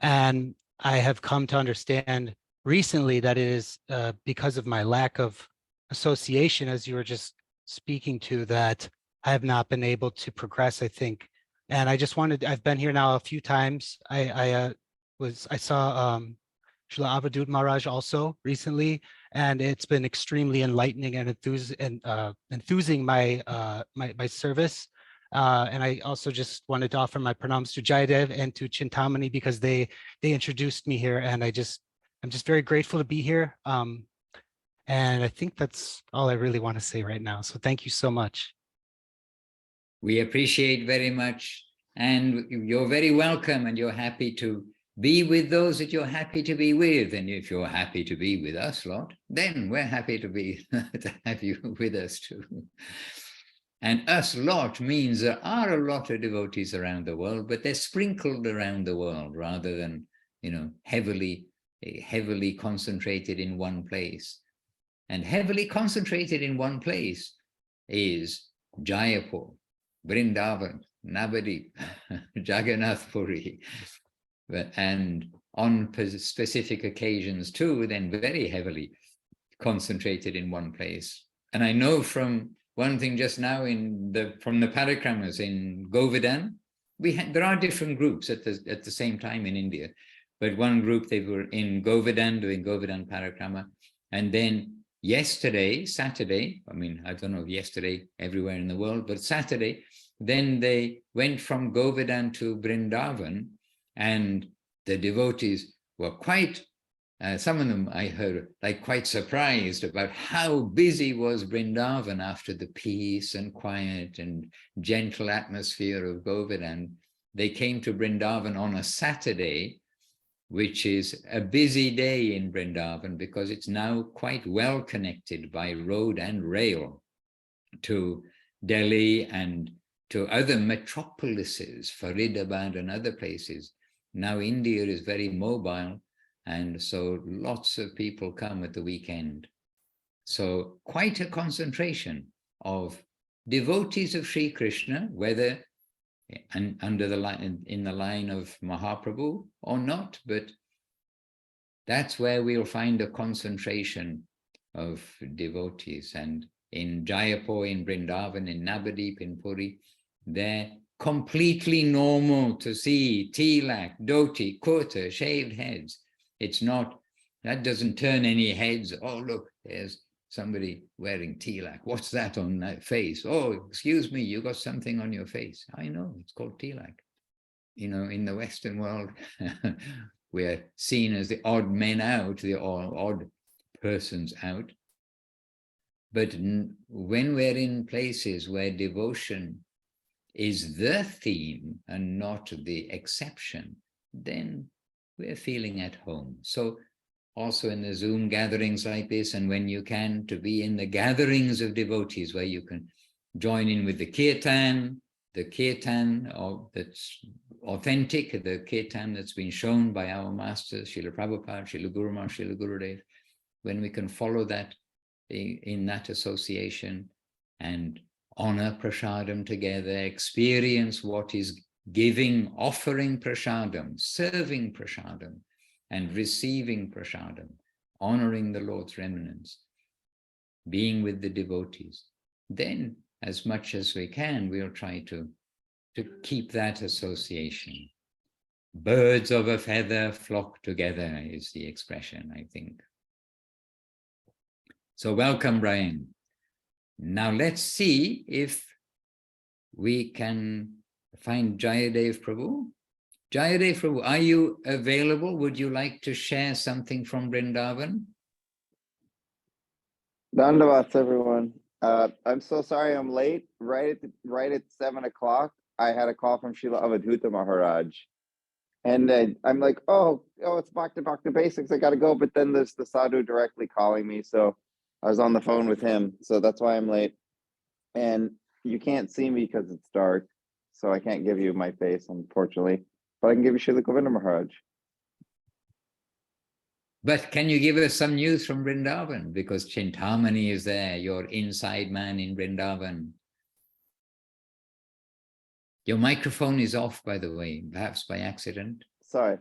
And I have come to understand recently that it is because of my lack of association, as you were just speaking to, that I have not been able to progress, I think. And I just I've been here now a few times. I saw Srila Avadut Maharaj also recently, and it's been extremely enlightening and enthusing my my service. And I also just wanted to offer my pranams to Jayadev and to Chintamani, because they introduced me here, and I'm just very grateful to be here. And I think that's all I really want to say right now. So thank you so much. We appreciate very much, and you're very welcome, and you're happy to be with those that you're happy to be with. And if you're happy to be with us lot, then we're happy to have you with us too. And us lot means there are a lot of devotees around the world, but they're sprinkled around the world rather than, heavily concentrated in one place. And heavily concentrated in one place is Jaipur, Vrindavan, Navadip, Jagannath Puri, and on specific occasions too, then very heavily concentrated in one place. And I know from one thing just now from the parikramas in Govardhan, there are different groups at the same time in India, but one group, they were in Govardhan doing Govardhan parikrama, and then yesterday, Saturday, I mean, I don't know if yesterday everywhere in the world, but Saturday, then they went from Govardhan to Vrindavan, and the devotees were quite, some of them I heard, like quite surprised about how busy was Vrindavan after the peace and quiet and gentle atmosphere of Govardhan. They came to Vrindavan on a Saturday, which is a busy day in Vrindavan because it's now quite well connected by road and rail to Delhi and to other metropolises, Faridabad and other places. Now India is very mobile, and so lots of people come at the weekend. So quite a concentration of devotees of Sri Krishna, whether under the line, in the line of Mahaprabhu or not, but that's where we'll find a concentration of devotees. And in Jayapur, in Vrindavan, in Navadip, in Puri, they're completely normal to see tilak, dhoti, kurta, shaved heads. It's not, that doesn't turn any heads. Oh, look, there's somebody wearing tilak. What's that on that face? Oh, excuse me, you got something on your face. I know, it's called tilak. You know, in the Western world, we're seen as the odd men out, the odd persons out. But when we're in places where devotion is the theme and not the exception, then we're feeling at home. So also in the Zoom gatherings like this, and when you can, to be in the gatherings of devotees where you can join in with the kirtan that's authentic, the kirtan that's been shown by our masters, Srila Prabhupada, Srila Guru Maharaj, Srila Gurudev, when we can follow that in that association and honor prasadam together, experience what is giving, offering prasadam, serving prasadam, and receiving prasadam, honoring the Lord's remnants, being with the devotees, then as much as we can, we'll try to keep that association. Birds of a feather flock together is the expression, I think. So welcome, Brian. Now let's see if we can find Jayadev Prabhu. Jayadev Prabhu, are you available? Would you like to share something from Vrindavan? Dandavats, everyone. I'm so sorry I'm late. Right at 7 o'clock, I had a call from Srila Avadhuta Maharaj. And I'm like, oh, it's back to basics. I got to go. But then there's the sadhu directly calling me. So I was on the phone with him. So that's why I'm late. And you can't see me because it's dark. So I can't give you my face, unfortunately. But I can give you Srila Govinda Maharaj. But can you give us some news from Vrindavan? Because Chintamani is there, your inside man in Vrindavan. Your microphone is off, by the way, perhaps by accident. Sorry.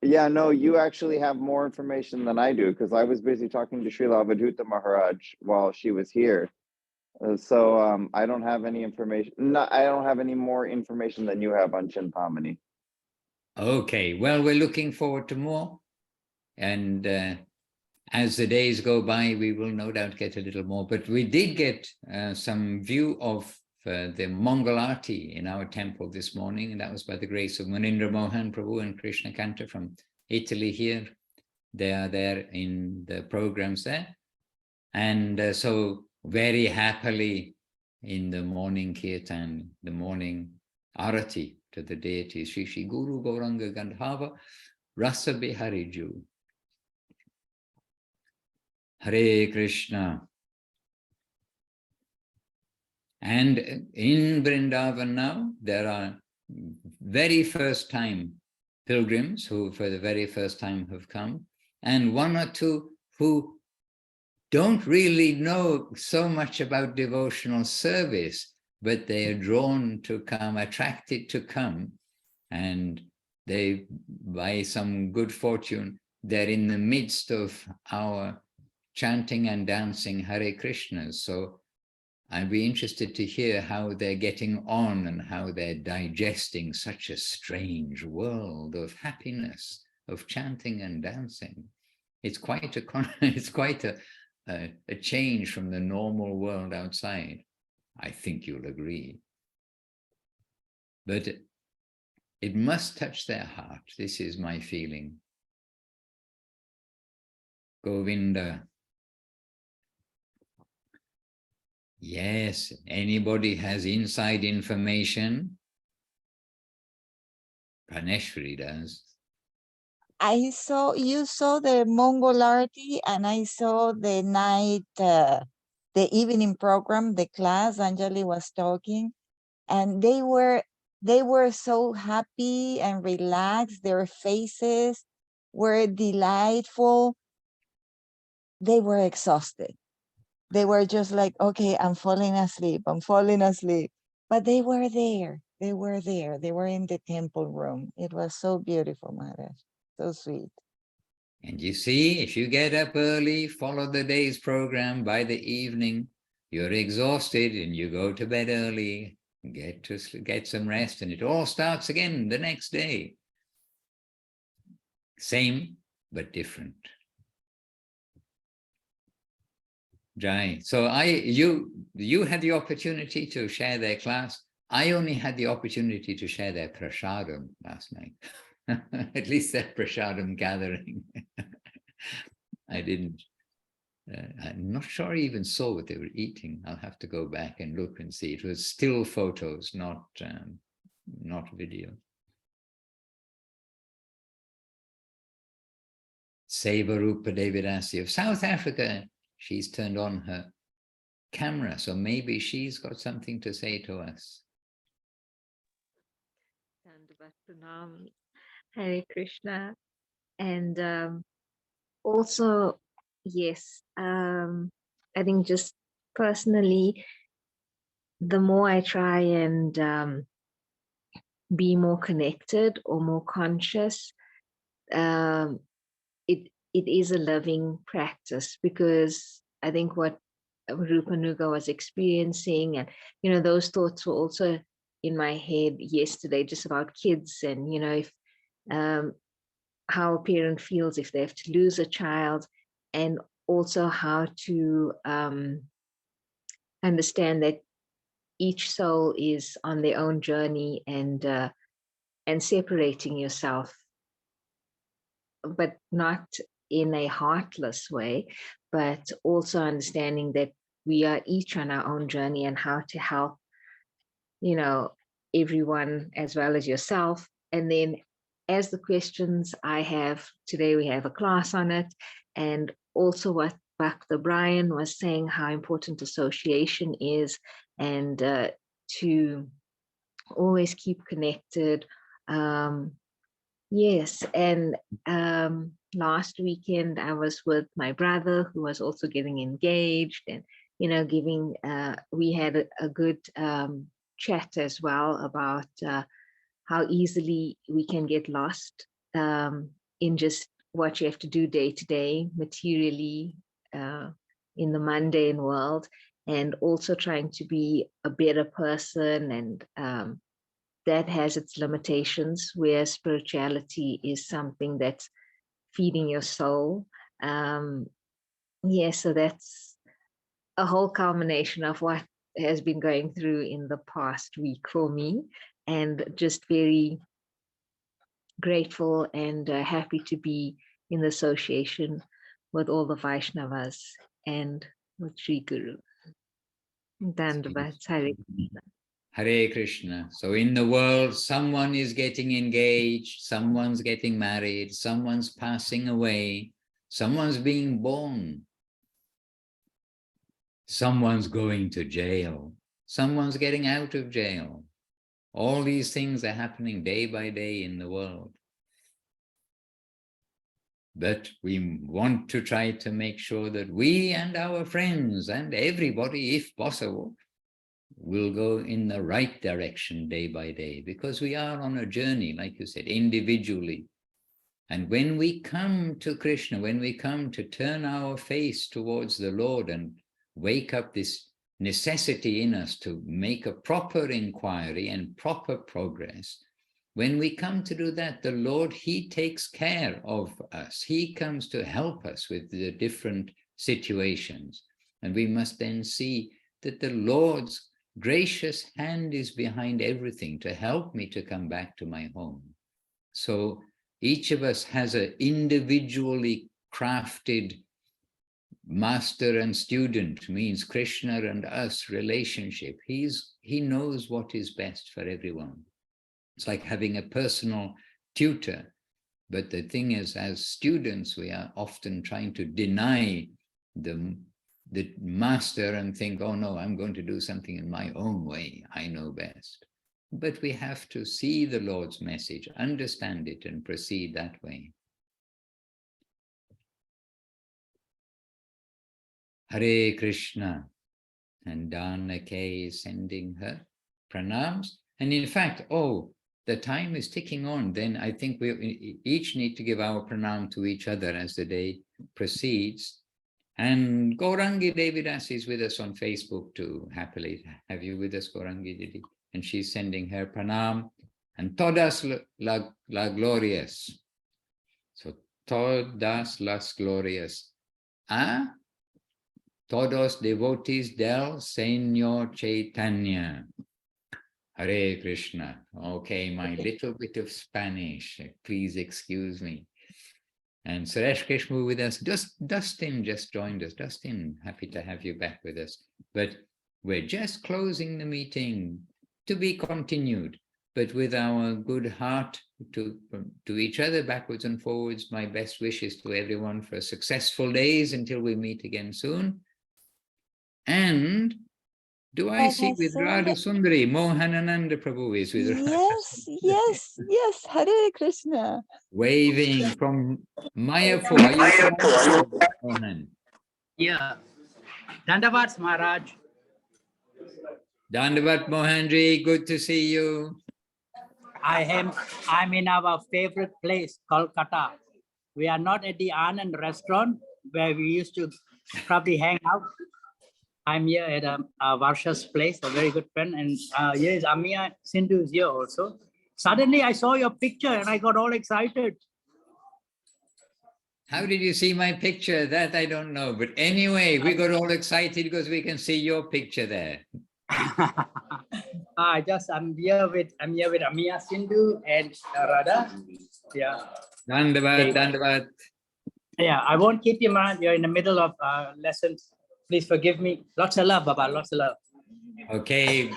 Yeah, no, you actually have more information than I do because I was busy talking to Srila Avadhuta Maharaj while she was here. So I don't have any information. No, I don't have any more information than you have on Chintamani. Okay, well, we're looking forward to more. And as the days go by, we will no doubt get a little more. But we did get some view of the Mangalarti in our temple this morning, and that was by the grace of Munindra Mohan Prabhu and Krishna Kanta from Italy here. They are there in the programs there. And so very happily in the morning kirtan, the morning arati to the deities, Shri Shri Guru Gauranga Gandhava Rasa Bihariju. Hare Krishna. And in Vrindavan now, there are very first time pilgrims who for the very first time have come, and one or two who don't really know so much about devotional service, but they are drawn to come, attracted to come, and they, by some good fortune, they're in the midst of our chanting and dancing Hare Krishna. So I'd be interested to hear how they're getting on and how they're digesting such a strange world of happiness, of chanting and dancing. It's quite a a change from the normal world outside. I think you'll agree. But it must touch their heart. This is my feeling. Govinda. Yes, anybody has inside information? Praneshwari does. You saw the Mongol Arti, and I saw the night, the evening program, the class Anjali was talking, and they were so happy and relaxed. Their faces were delightful. They were exhausted. They were just like, okay, I'm falling asleep. But they were there. They were there. They were in the temple room. It was so beautiful, Maharaj. So sweet. And you see, if you get up early, follow the day's program, by the evening, you're exhausted and you go to bed early, get some rest, and it all starts again the next day. Same, but different. Jai. So you had the opportunity to share their class. I only had the opportunity to share their prasadam last night. At least that prasadam gathering. I didn't. I'm not sure I even saw what they were eating. I'll have to go back and look and see. It was still photos, not video. Sevarupa Devidasi of South Africa. She's turned on her camera, so maybe she's got something to say to us. Hare Krishna. And also, yes, I think just personally, the more I try and be more connected or more conscious, it is a loving practice, because I think what Rupa Nuga was experiencing, and those thoughts were also in my head yesterday, just about kids, and if how a parent feels if they have to lose a child, and also how to understand that each soul is on their own journey, and separating yourself, but not in a heartless way, but also understanding that we are each on our own journey, and how to help everyone as well as yourself. And then, as the questions I have today, we have a class on it, and also what Bhakta Brian was saying, how important association is, and to always keep connected. Yes, and last weekend I was with my brother, who was also getting engaged, and giving. We had a good chat as well about how easily we can get lost in just what you have to do day to day, materially, in the mundane world, and also trying to be a better person, and that has its limitations, where spirituality is something that's feeding your soul. So that's a whole culmination of what has been going through in the past week for me, and just very grateful and happy to be in the association with all the Vaishnavas and with Sri Guru. Dandavat, Hare Krishna. Hare Krishna. So in the world, someone is getting engaged, someone's getting married, someone's passing away, someone's being born, someone's going to jail, someone's getting out of jail. All these things are happening day by day in the world. But we want to try to make sure that we and our friends and everybody, if possible, will go in the right direction day by day, because we are on a journey, like you said, individually. And when we come to Krishna, when we come to turn our face towards the Lord and wake up this necessity in us to make a proper inquiry and proper progress, when we come to do that, the Lord, he takes care of us. He comes to help us with the different situations. And we must then see that the Lord's gracious hand is behind everything to help me to come back to my home. So each of us has an individually crafted master and student, means Krishna and us relationship. He knows what is best for everyone. It's like having a personal tutor. But the thing is, as students, we are often trying to deny the master and think, oh no, I'm going to do something in my own way. I know best. But we have to see the Lord's message, understand it, and proceed that way. Hare Krishna. And Danake is sending her pranams. And in fact, the time is ticking on. Then I think we each need to give our pranam to each other as the day proceeds. And Gaurangi Devidas is with us on Facebook too. Happily have you with us, Gaurangi Didi. And she's sending her pranam. And todas la glorias. So todas las glorias. Todos devotees del Señor Chaitanya. Hare Krishna. Okay, my little bit of Spanish. Please excuse me. And Suresh Krishna with us. Dustin just joined us. Dustin, happy to have you back with us. But we're just closing the meeting, to be continued. But with our good heart to each other, backwards and forwards, my best wishes to everyone for successful days until we meet again soon. And do I see with Radha Sundari, Mohanananda Prabhu is with Yes, yes, yes. Hare Krishna. waving from Mayapur. Are you Mohan? Yeah. Dandavats Maharaj. Dandavat Mohanji, good to see you. I'm in our favorite place, Kolkata. We are not at the Anand restaurant where we used to probably hang out. I'm here at Varsha's place, a very good friend. And here is Amia Sindhu is here also. Suddenly I saw your picture and I got all excited. How did you see my picture? That I don't know. But anyway, we got all excited because we can see your picture there. I'm here with Amia Sindhu and Radha. Yeah. Dandavat, Dandavat. Yeah, I won't keep you, man. You're in the middle of lessons. Please forgive me. Lots of love, Baba. Lots of love. Okay,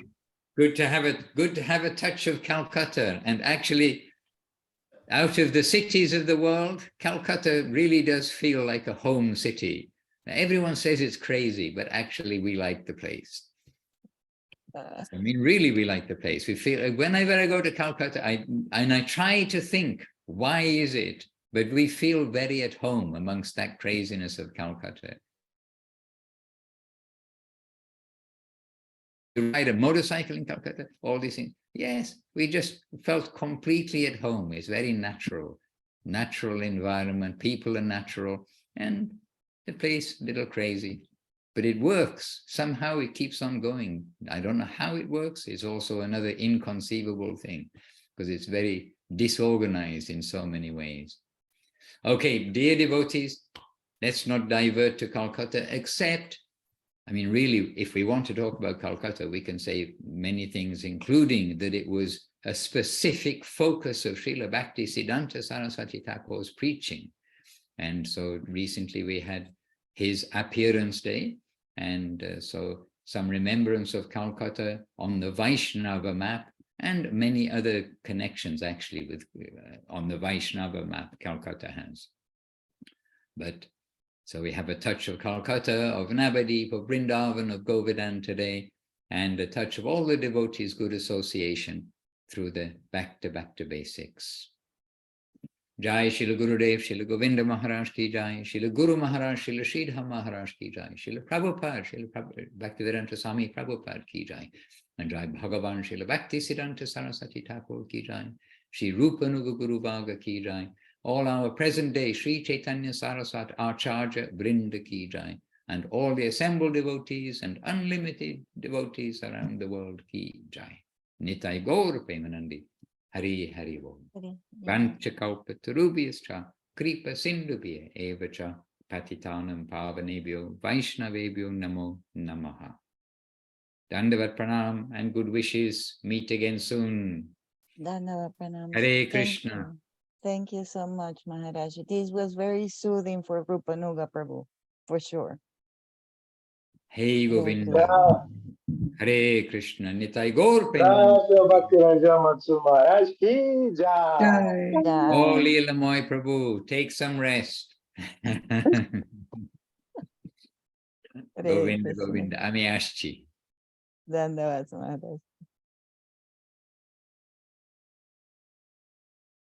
good to have a touch of Calcutta. And actually, out of the cities of the world, Calcutta really does feel like a home city. Now, everyone says it's crazy, but actually we like the place. I mean, really, we like the place. We feel, whenever I go to Calcutta, I try to think, why is it? But we feel very at home amongst that craziness of Calcutta. To ride a motorcycle in Calcutta, all these things. Yes, we just felt completely at home. It's very natural environment. People are natural, and the place a little crazy. But it works. Somehow it keeps on going. I don't know how it works. It's also another inconceivable thing because it's very disorganized in so many ways. Okay, dear devotees, let's not divert to Calcutta, except, I mean, really, if we want to talk about Calcutta, we can say many things, including that it was a specific focus of Srila Bhakti Siddhanta Saraswati Thakur's preaching. And so recently we had his appearance day. And so some remembrance of Calcutta on the Vaishnava map and many other connections actually with on the Vaishnava map Calcutta has. But so we have a touch of Calcutta, of Navadip, of Vrindavan, of Govardhan today, and a touch of all the devotees' good association through the back to basics. Jai Srila Gurudev, Srila Govinda Maharaj ki Jai, Srila Guru Maharaj, Srila Sridhar Maharaj ki Jai, Srila Prabhupada, Srila Bhaktivedanta Swami Prabhupada ki Jai, and Jai Bhagavan Srila Bhakti Siddhanta Saraswati Thakur ki Jai, Sri Rupa Nuga Guru Bhaga ki Jai, all our present day Sri Chaitanya Saraswat Acharya Vrinda ki Jai, and all the assembled devotees and unlimited devotees around the world ki Jai. Nitai Gaur Premanandi. Hari Hari Om. Vanchakalpatarubhyascha kripa sindhubhya evacha Patitanam Pavanebhyo Vaishnavebhyo Namo Namaha. Dandavat Pranam and good wishes. Meet again soon. Dandava pranam. Hare Thank Krishna. you. Thank you so much, Maharaj. This was very soothing for Rupanuga Prabhu, for sure. Hey Very Govinda. good. Hare Krishna. Nitai Gaur Jai Premanand. Shri Bhakti Ranjan Matsur Maharaj ki jai. Jai. Oh, Jai. Leela Moy Prabhu, take some rest. Hare Govinda, Krishna. Govinda, Ami Ashchi. Dandava Maharaj.